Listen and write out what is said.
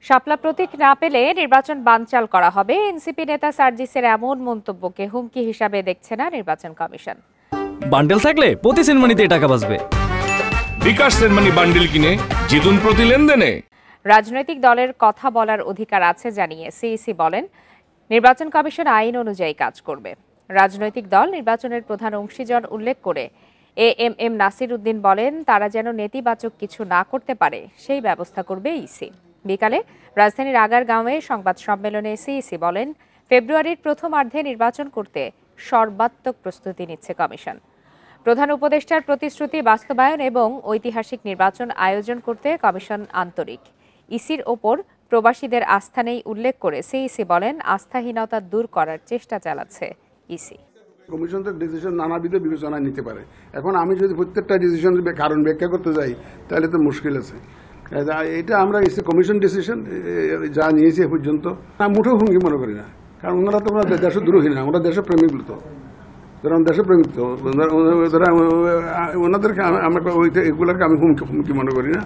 শাপলা প্রতীক না পেলে নির্বাচন বানচাল করা হবে। এনসিপি নেতা সার্জিসের এমন মন্তব্যকে হুমকি হিসাবে দেখছে না নির্বাচন কমিশন। বান্ডেল থাকলে প্রতি সেনমানিতে টাকা বাঁচবে। বিকাশ সেনমানি বান্ডেল কিনে জিতুন প্রতি লেনদেনে। রাজনৈতিক দলের কথা বলার অধিকার আছে জানিয়ে সিইসি বলেন, নির্বাচন কমিশন আইন অনুযায়ী কাজ করবে। রাজনৈতিক দল নির্বাচনের প্রধান অংশীজন উল্লেখ করে এএমএম নাসির উদ্দিন বলেন, তারা যেন নেতিবাচক কিছু না করতে পারে সেই ব্যবস্থা করবে ইসি। বিকালে রাজধানীর আগারগাঁওয়ে সংবাদ সম্মেলনে সিইসি বলেন, ফেব্রুয়ারির প্রথমার্ধে নির্বাচন করতে সর্বাত্মক প্রস্তুতি নিচ্ছে কমিশন। প্রধান উপদেষ্টার প্রতিশ্রুতি বাস্তবায়ন এবং ঐতিহাসিক নির্বাচন আয়োজন করতে কমিশন আন্তরিক। ইসির ওপর প্রবাসীদের আস্থা নেই উল্লেখ করে সিইসি বলেন, আস্থাহীনতা দূর করার চেষ্টা চালাচ্ছে ইসি। কমিশন তো ডিসিশন নানাবিধ বিবেচনায় নিতে পারে। এখন আমি যদি প্রত্যেকটা ডিসিশন কারণ ব্যাখ্যা করতে যাই তাহলে তো মুশকিল আছে। এটা আমরা কমিশন ডিসিশন যা নিয়েছি এ পর্যন্ত মুঠো হুমকি মনে করি না, কারণ ওনারা তো দেশদ্রোহী না, ওনারা দেশপ্রেমিক তো, যারা দেশপ্রেমিক তো ওনাদেরকে এগুলোকে আমি হুমকি মনে করি না।